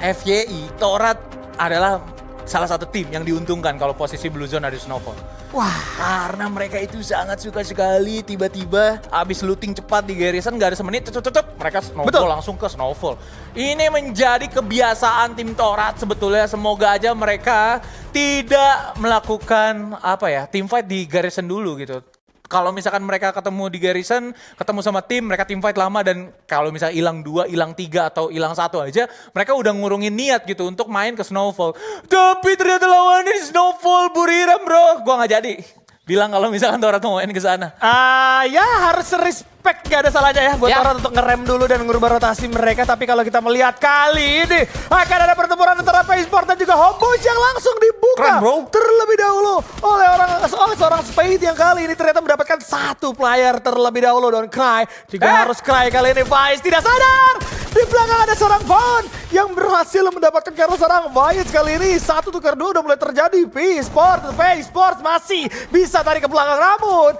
FYI, Torat adalah salah satu tim yang diuntungkan kalau posisi Blue Zone ada Snowfall. Wah, Karena mereka itu sangat suka sekali tiba-tiba abis looting cepat di garrison gak ada semenit, mereka Snowfall Betul. langsung ke Snowfall. Ini menjadi kebiasaan tim Torat sebetulnya, semoga aja mereka tidak melakukan team fight di garrison dulu gitu. Kalau misalkan mereka ketemu di garrison, ketemu sama tim, mereka team fight lama dan kalau misalnya hilang 2, hilang 3 atau hilang 1 aja, mereka udah ngurungin niat gitu untuk main ke Snowfall. Tapi ternyata lawannya di Snowfall, Buriram bro. Gua nggak jadi bilang kalau misalkan Torat mau main ke sana. ya harus respect, gak ada salahnya ya buat Ya. orang untuk ngerem dulu dan ngubah rotasi mereka. Tapi kalau kita melihat kali ini akan ada pertempuran antara Sport dan juga Homeboys yang langsung dibuka Keren, bro. terlebih dahulu oleh seorang Spade yang kali ini ternyata mendapatkan 1 player terlebih dahulu. Dan Cry juga harus Cry kali ini. Vice tidak sadar, di belakang ada seorang Von yang berhasil mendapatkan karena seorang Vice kali ini. 1 tukar 2 udah mulai terjadi. P-Sport masih bisa tarik ke belakang, namun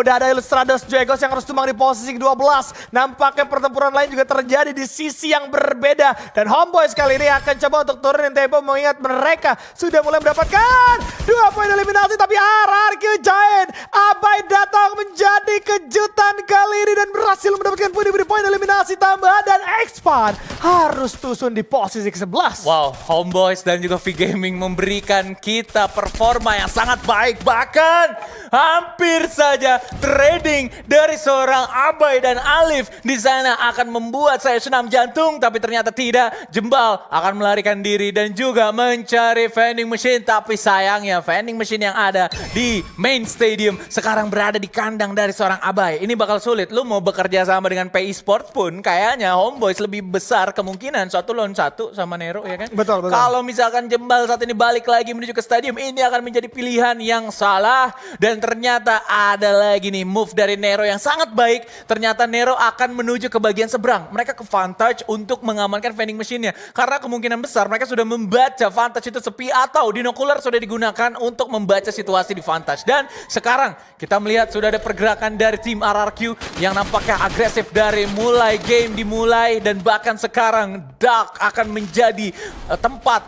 udah ada Illustrados Jaegos yang harus tumbang di posisi ke-12. Nampaknya pertempuran lain juga terjadi di sisi yang berbeda. Dan Homeboys kali ini akan coba untuk turunin tempo mengingat mereka sudah mulai mendapatkan 2 poin eliminasi. Tapi RRQ Giant Abai datang menjadi kejutan kali ini dan berhasil mendapatkan poin eliminasi tambahan. Dan Expand harus tusun di posisi ke-11. Wow, Homeboys dan juga V-Gaming memberikan kita performa yang sangat baik. Bahkan hampir saja trading dari seorang Abai dan Alif di sana akan membuat saya senam jantung. Tapi ternyata tidak. Jembal akan melarikan diri dan juga mencari vending machine. Tapi sayangnya vending machine yang ada di main stadium sekarang berada di kandang dari seorang Abai. Ini bakal sulit. Lu mau bekerja sama dengan PI Sports pun kayaknya Homeboys lebih besar kemungkinan 1 lawan 1 sama Nero ya kan? Betul. Kalau misalkan Jembal saat ini balik lagi menuju ke stadium, ini akan menjadi pilihan yang salah. Dan ternyata ada lagi nih move dari Nero yang sangat baik. Ternyata Nero akan menuju ke bagian seberang. Mereka ke Vantage untuk mengamankan vending machine-nya. Karena kemungkinan besar mereka sudah membaca Vantage itu sepi atau Dinokular sudah digunakan untuk membaca situasi di Vantage. Dan sekarang kita melihat sudah ada pergerakan dari tim RRQ yang nampaknya agresif dari mulai game dimulai. Dan bahkan sekarang Dark akan menjadi tempat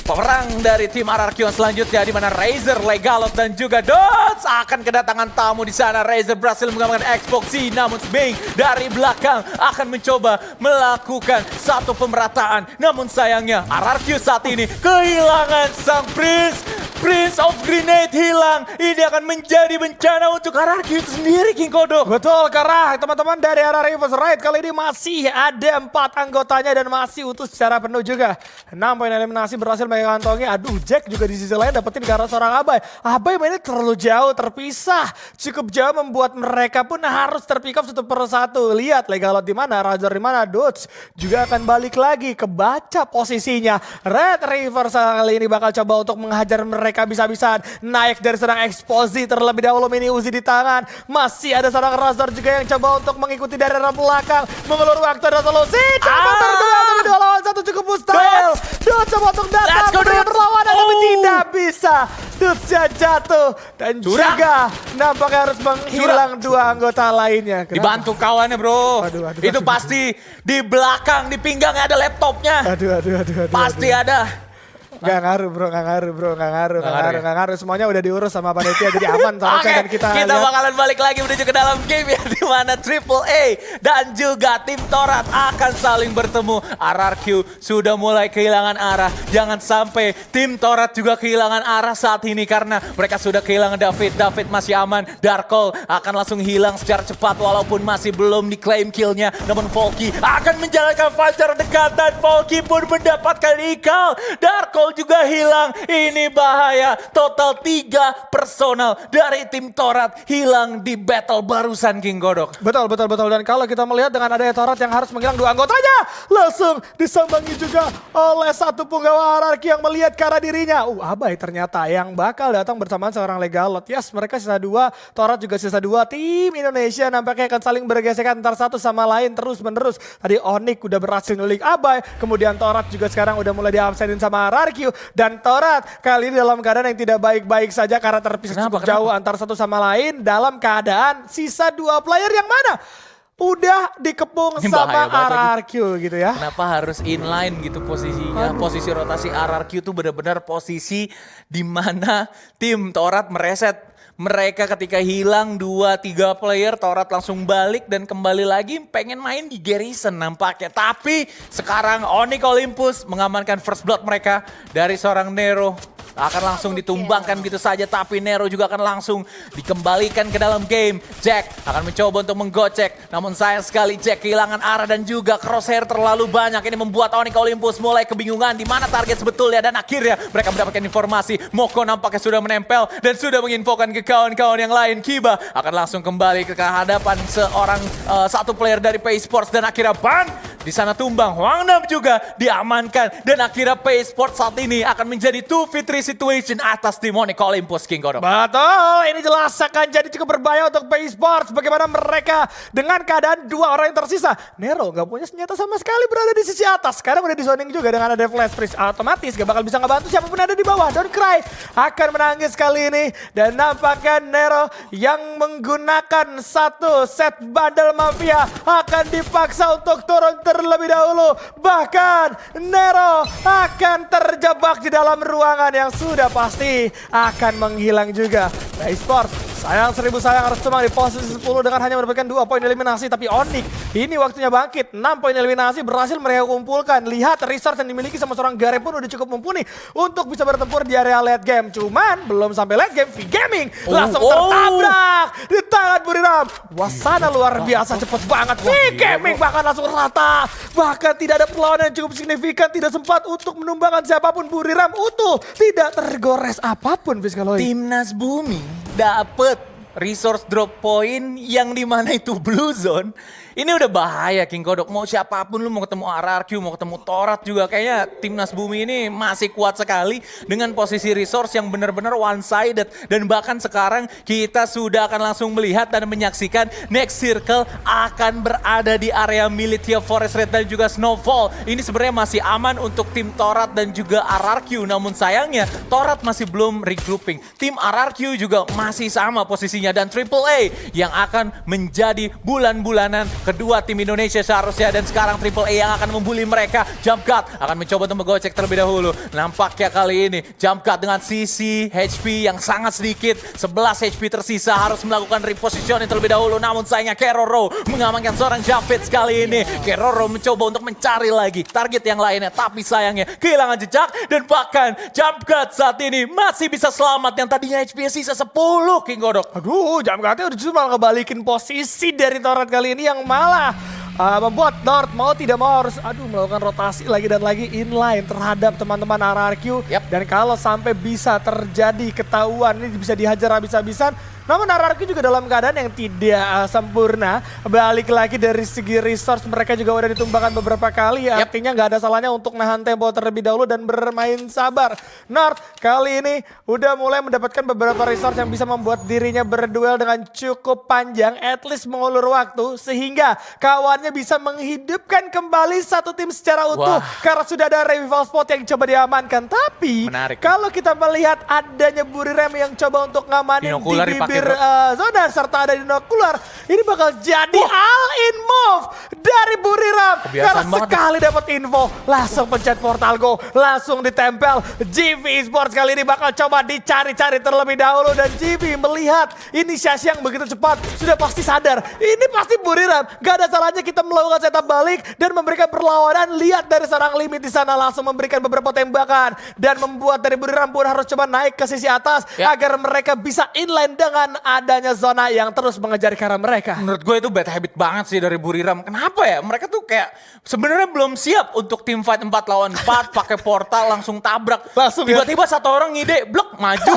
perang dari tim RRQ yang selanjutnya, di mana Razer, Legalot dan juga Dots akan kedatangan tamu di sana. Razer berhasil mengamankan Xbox Z, namun Bing dari belakang akan mencoba melakukan satu pemerataan. Namun sayangnya RRQ saat ini kehilangan sang Prince of Grenade hilang. Ini akan menjadi bencana untuk RRQ itu sendiri, King Kodok. Betul, karena teman-teman dari RRQ First Right kali ini masih ada 4 anggotanya dan masih utuh secara penuh juga. 6 poin eliminasi berhasil mengantongi. Aduh, Jack juga di sisi lain dapetin karena seorang Abai. Abai mainnya terlalu jauh, terpisah. Cukup jauh membuat mereka pun harus terpick up 1 per 1. Lihat Legalot di mana, Razer di mana, Dodge juga akan balik lagi kebaca posisinya. Red River kali ini bakal coba untuk menghajar mereka bisa-bisaan. Naik dari serang Exposi terlebih dahulu, mini Uzi di tangan. Masih ada seorang Razer juga yang coba untuk mengikuti dari arah belakang. Mengelur waktu ada solusi. Coba berdua 2 lawan 1 cukup mustahil. Dodge coba untuk datang. Let's go, Mereka Dodge. berlawanan tapi Oh. tidak bisa. Dodge jatuh. Dan Curang. juga nampaknya harus menghilang 2 anggota lainnya. Kenapa? Dibantu kawannya bro. Aduh, Itu pasti di belakang, di pinggangnya ada laptopnya. Aduh. Pasti ada. Gak ngaruh bro, gak ngaruh. Semuanya udah diurus sama panitia jadi aman Oke, seharusnya. Dan kita lihat. bakalan balik lagi menuju ke dalam game ya, di mana Triple A dan juga tim Torat akan saling bertemu. RRQ sudah mulai kehilangan arah. Jangan sampai tim Torat juga kehilangan arah saat ini karena mereka sudah kehilangan David. David masih aman. Darkol akan langsung hilang secara cepat walaupun masih belum diklaim killnya. Namun Volky akan menjalankan fajar dekat dan Volky pun mendapatkan ikal. Darkol juga hilang. Ini bahaya. Total 3 personal dari tim Torat hilang di battle barusan, King Godok. Betul. Dan kalau kita melihat dengan adanya Torat yang harus menghilang 2 anggotanya, langsung disambangi juga oleh 1 punggawa RRQ yang melihat ke arah dirinya. Abai ternyata yang bakal datang bersamaan seorang Legalot. Yes, mereka sisa 2, Torat juga sisa 2. Tim Indonesia nampaknya akan saling bergesekan antar satu sama lain terus menerus. Tadi Onyx udah berhasil nyulik Abai, kemudian Torat juga sekarang udah mulai diabsenin sama RRQ. Dan Torat kali ini dalam keadaan yang tidak baik-baik saja karena terpisah cukup jauh antar satu sama lain dalam keadaan sisa 2 player yang mana udah dikepung Ini sama bahaya banget lagi. RRQ gitu ya. Kenapa harus inline gitu posisinya? Posisi rotasi RRQ itu benar-benar posisi di mana tim Torat mereset mereka ketika hilang 2-3 player, Torat langsung balik dan kembali lagi pengen main di Garrison nampaknya. Tapi sekarang Onyx Olympus mengamankan first blood mereka dari seorang Nero. Akan langsung ditumbangkan gitu saja, tapi Nero juga akan langsung dikembalikan ke dalam game. Jack akan mencoba untuk menggocek, namun sayang sekali Jack kehilangan arah dan juga crosshair terlalu banyak. Ini membuat Onyx Olympus mulai kebingungan di mana target sebetulnya, dan akhirnya mereka mendapatkan informasi. Moko nampaknya sudah menempel dan sudah menginfokan ke kawan-kawan yang lain. Kiba akan langsung kembali ke hadapan seorang satu player dari PEI Sports, dan akhirnya Ban di sana tumbang. Hwang Nam juga diamankan, dan akhirnya PEI Sports saat ini akan menjadi 2v3 situation atas tim Onyx Olympus, King Godok. Betul, ini jelas akan jadi cukup berbahaya untuk PEI Sports. Bagaimana mereka dengan keadaan 2 orang yang tersisa. Nero gak punya senjata sama sekali berada di sisi atas. Sekarang udah di zoning juga dengan ada flash freeze. Otomatis gak bakal bisa ngebantu siapapun ada di bawah. Don't Cry akan menangis kali ini. Dan nampaknya Nero yang menggunakan satu set bandel mafia akan dipaksa untuk turun terlebih dahulu. Bahkan Nero akan terjebak di dalam ruangan yang sudah pasti akan menghilang juga. PEI Sports sayang 1000 sayang harus cuma di posisi 10 dengan hanya mendapatkan 2 poin eliminasi. Tapi Onyx ini waktunya bangkit. 6 poin eliminasi berhasil mereka kumpulkan. Lihat resource yang dimiliki sama seorang Gare pun udah cukup mumpuni untuk bisa bertempur di area late game. Cuman belum sampai late game, V-Gaming langsung tertabrak di tangan Buriram. Wasana luar biasa cepet banget. V-Gaming bahkan langsung rata. Bahkan tidak ada perlawanan yang cukup signifikan. Tidak sempat untuk menumbangkan siapapun. Buriram utuh. Tidak tergores apapun, Fiskaloid. Timnas Bumi dapet resource drop point yang dimana itu blue zone. Ini udah bahaya, King Kodok. Mau siapapun, lu mau ketemu RRQ, mau ketemu Torat juga, kayaknya Timnas Bumi ini masih kuat sekali dengan posisi resource yang benar-benar one-sided. Dan bahkan sekarang kita sudah akan langsung melihat dan menyaksikan next circle akan berada di area Militia Forest Red dan juga Snowfall. Ini sebenarnya masih aman untuk tim Torat dan juga RRQ. Namun sayangnya Torat masih belum regrouping. Tim RRQ juga masih sama posisinya, dan AAA yang akan menjadi bulan-bulanan kedua tim Indonesia seharusnya. Dan sekarang AAA yang akan membuli mereka. Jump Cut akan mencoba untuk menggocek terlebih dahulu. Nampaknya kali ini Jump Cut dengan sisi HP yang sangat sedikit, 11 HP tersisa, harus melakukan repositioning terlebih dahulu. Namun sayangnya Keroro mengamankan seorang Javid kali ini. Keroro mencoba untuk mencari lagi target yang lainnya, tapi sayangnya kehilangan jejak. Dan bahkan Jump Cut saat ini masih bisa selamat yang tadinya HP sisa 10, King Godok. Aduh, Jump Cut-nya udah justru malah ngebalikin posisi dari Torat kali ini yang malah membuat North mau tidak mau harus melakukan rotasi lagi dan lagi inline terhadap teman-teman RRQ. Dan kalau sampai bisa terjadi ketahuan, ini bisa dihajar habis-habisan. Namun RRQ juga dalam keadaan yang tidak sempurna. Balik lagi dari segi resource, mereka juga udah ditumbangkan beberapa kali. Artinya nggak ada salahnya untuk nahan tempo terlebih dahulu dan bermain sabar. North kali ini udah mulai mendapatkan beberapa resource yang bisa membuat dirinya berduel dengan cukup panjang. At least mengulur waktu sehingga kawannya bisa menghidupkan kembali satu tim secara utuh. Karena sudah ada revival spot yang coba diamankan. Tapi kalau kita melihat adanya Buriram yang coba untuk ngamanin di bibir zona serta ada Dinokular, ini bakal jadi all-in move dari Buriram. Karena sekali dapat info, langsung pencet portal go, langsung ditempel. GV Esports kali ini bakal coba dicari-cari terlebih dahulu. Dan GV melihat inisiasi yang begitu cepat, sudah pasti sadar, ini pasti Buriram. Gak ada salahnya kita melakukan setup balik dan memberikan perlawanan. Lihat dari seorang limit di sana langsung memberikan beberapa tembakan. Dan membuat dari Buriram pun harus coba naik ke sisi atas agar mereka bisa inline dengan adanya zona yang terus mengejar ke arah mereka. Menurut gue itu bad habit banget sih dari Buriram. Kenapa ya? Mereka tuh kayak sebenarnya belum siap untuk tim fight 4 lawan 4 pakai portal langsung tabrak. Langsung tiba-tiba satu orang ngide, blok maju,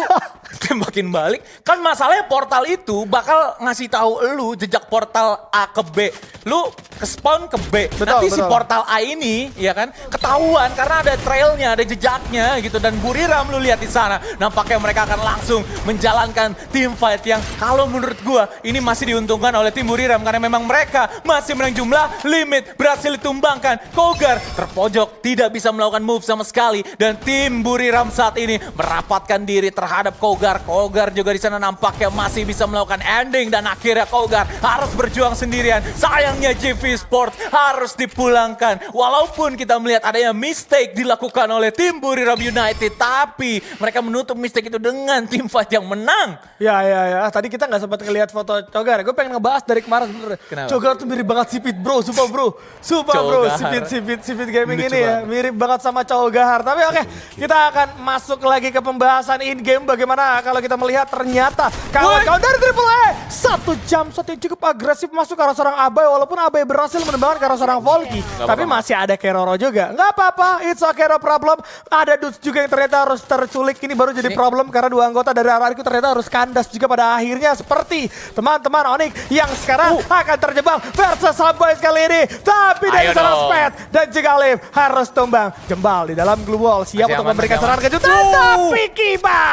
tembakin balik. Kan masalahnya portal itu bakal ngasih tahu lu jejak portal A ke B. Lu ke spawn ke B. Nanti si portal A ini ya kan ketahuan karena ada trailnya, ada jejaknya gitu. Dan Buriram lu lihat di sana, nampaknya mereka akan langsung menjalankan tim fight yang kalau menurut gua ini masih diuntungkan oleh tim Buriram karena memang mereka masih menang jumlah, limit berhasil ditumbangkan. Kogar terpojok, tidak bisa melakukan move sama sekali. Dan tim Buriram saat ini merapatkan diri terhadap Kogar. Kogar juga di sana nampaknya masih bisa melakukan ending dan akhirnya Kogar harus berjuang sendirian. Sayangnya GV Sport harus dipulangkan. Walaupun kita melihat adanya mistake dilakukan oleh tim Buriram United, tapi mereka menutup mistake itu dengan tim fight yang menang. Ya. Tadi kita nggak sempat ngelihat foto Cogar. Gue pengen ngebahas dari kemarin sebenarnya. Kenapa? Cogar tuh mirip banget Sipit bro, sumpah bro. Cogar. Sipit gaming Lucu ini ya. banget. Mirip banget sama Cogar. Tapi oke, kita akan masuk lagi ke pembahasan in-game. Bagaimana kalau kita melihat ternyata kawan-kawan dari Triple A. Satu jam shot yang cukup agresif masuk ke arah seorang Abai. Walaupun Abai berhasil menembakkan ke arah seorang Volky. Tapi masih ada Keroro juga. Nggak apa-apa, it's okay, no problem. Ada Dudes juga yang ternyata harus terculik. Ini baru jadi problem karena dua anggota dari RRQ ternyata harus kandas juga pada akhirnya. Seperti teman-teman Onyx yang sekarang akan terjebak versus Samboys kali ini. Tapi dari Ayo sana dong. Sped dan juga Liv harus tumbang. Jembal di dalam glue wall siap Masih untuk aman, memberikan masih serangan aman. kejutan. Tapi Kiba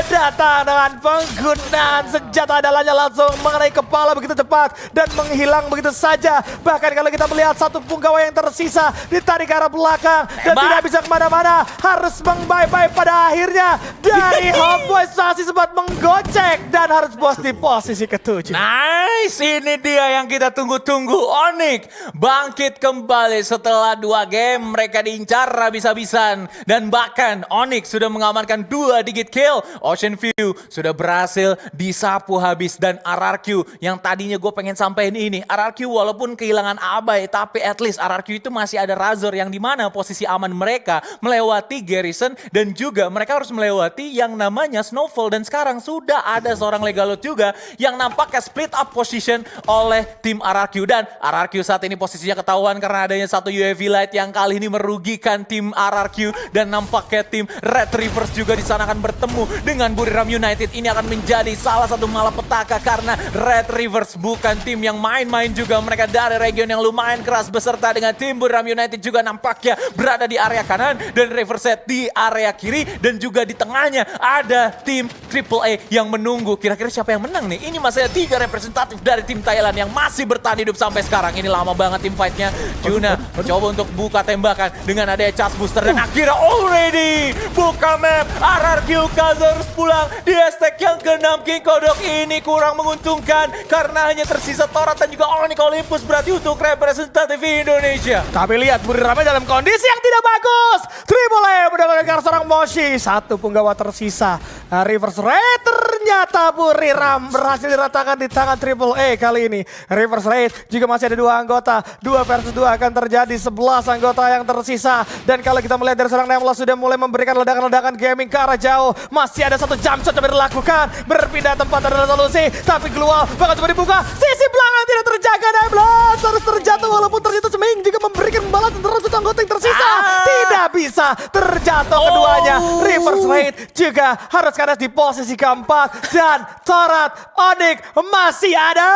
datang dengan penggunaan senjata andalannya langsung mengenai kepala begitu cepat dan menghilang begitu saja. Bahkan kalau kita melihat satu punggawa yang tersisa ditarik ke arah belakang dan Tembak. tidak bisa kemana-mana, harus meng-bye-bye pada akhirnya. Dari Homeboys masih sempat menggocek dan harus bos di posisi ke-7. Nice, ini dia yang kita tunggu-tunggu. Onyx bangkit kembali setelah 2 game mereka diincar habis-habisan. Dan bahkan Onyx sudah mengamankan 2 digit kill. Ocean View sudah berhasil disapu habis. Dan RRQ yang tadinya gue pengen sampein ini. RRQ walaupun kehilangan Abai, tapi at least RRQ itu masih ada Razor yang dimana posisi aman mereka melewati Garrison. Dan juga mereka harus melewati yang namanya Snowfall. Dan sekarang sudah ada seorang Legalot juga yang nampaknya split up position oleh tim RRQ. Dan RRQ saat ini posisinya ketahuan karena adanya satu UAV Light yang kali ini merugikan tim RRQ. Dan nampaknya tim Red Rivers juga di sana akan bertemu dengan Buriram United. Ini akan menjadi salah satu malapetaka karena Red Rivers bukan tim yang main-main juga. Mereka dari region yang lumayan keras beserta dengan tim Buriram United juga nampaknya berada di area kanan dan Riverset di area kiri. Dan juga di tengahnya ada tim Triple A yang menunggu. Kira-kira siapa yang menang nih? Ini masih ada 3 representatif dari tim Thailand yang masih bertahan hidup sampai sekarang. Ini lama banget tim fightnya. Juna mencoba untuk buka tembakan dengan adanya charge booster. Dan akhirnya already buka map. RRQ harus pulang di hashtag yang ke-6. King Kodok ini kurang menguntungkan karena hanya tersisa Torat dan juga Onyx Olympus berarti untuk representatif Indonesia. Tapi lihat Buriram dalam kondisi yang tidak bagus. Triple A mendapatkan seorang Moshi. Satu punggawa tersisa. Reverse Raid ternyata Buriram berhasil diratakan di tangan Triple A kali ini. Reverse Raid juga masih ada 2 anggota. 2 versus 2 akan terjadi. 11 anggota yang tersisa. Dan kalau kita melihat dari seorang Nemla sudah mulai memberikan ledakan-ledakan gaming ke arah jauh. Masih ada 1 jump shot yang dilakukan. Berpindah tempat adalah solusi. Tapi keluar bakal coba dibuka. Sisi belakang tidak terjaga. Nemla harus terjatuh walaupun ternyata Seming juga memberikan balasan terhadap anggota yang tersisa. Tidak bisa terjatuh keduanya. Reverse Raid juga harus kandas di posisi keempat. Dan Torat Onyx masih ada.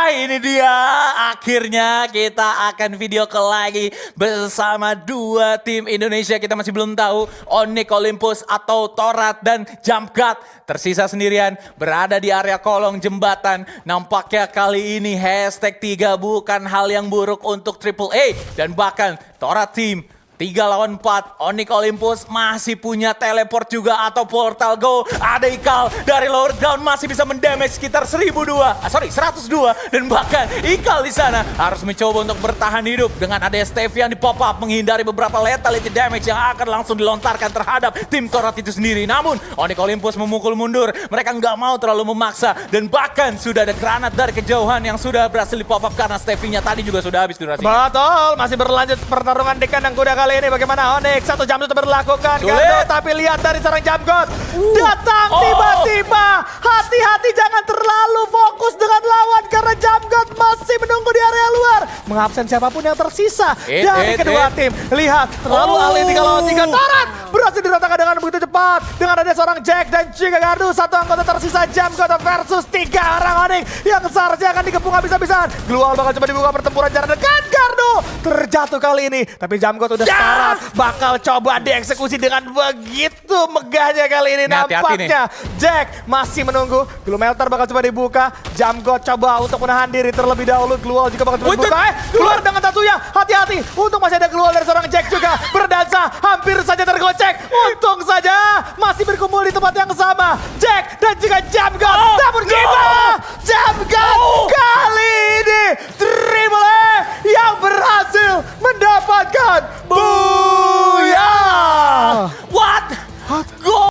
Ini dia. Akhirnya kita akan video call lagi bersama 2 tim Indonesia. Kita masih belum tahu Onyx Olympus atau Torat dan Jump God tersisa sendirian berada di area kolong jembatan. Nampaknya kali ini hashtag 3 bukan hal yang buruk untuk Triple A. Dan bahkan Torat Team 3 lawan 4, Onyx Olympus masih punya teleport juga atau portal go. Ada Ikal dari lower ground masih bisa mendamage sekitar 102. Dan bahkan Ikal di sana harus mencoba untuk bertahan hidup dengan adanya Stevie yang di pop up menghindari beberapa lethality damage yang akan langsung dilontarkan terhadap tim Torat itu sendiri. Namun Onyx Olympus memukul mundur. Mereka nggak mau terlalu memaksa dan bahkan sudah ada granat dari kejauhan yang sudah berhasil di pop up karena Stevie-nya tadi juga sudah habis durasinya. Betul, masih berlanjut pertarungan di kandang kuda kali ini. Bagaimana Onyx 1 jam itu berlakukan. Gando, tapi lihat dari seorang Jamgot datang tiba-tiba. Hati-hati jangan terlalu fokus dengan lawan karena Jamgot masih menunggu di area luar. Mengabsen siapapun yang tersisa dari kedua tim. Lihat terlalu ahli 3 lawan 3. Torat berhasil diratakan dengan begitu cepat. Dengan ada seorang Jack dan juga Gardu. 1 anggota tersisa Jamgot versus 3 orang Onyx yang seharusnya akan dikepung habis-habisan. Glual bakal coba dibuka pertempuran jarak dekat. Gardu terjatuh kali ini. Tapi Jamgot udah sekarang bakal coba dieksekusi dengan begitu megahnya kali ini. Nampaknya Jack masih menunggu. Glue Melter bakal coba dibuka. Jamgot coba untuk menahan diri terlebih dahulu. Glual juga bakal coba dibuka. Keluar dengan Tatsuya. Hati-hati untuk masih ada Glual dari seorang Jack juga. Berdansa hampir saja tergocek. Untung saja masih berkumpul di tempat yang sama. Jack dan juga Jamgot. Namun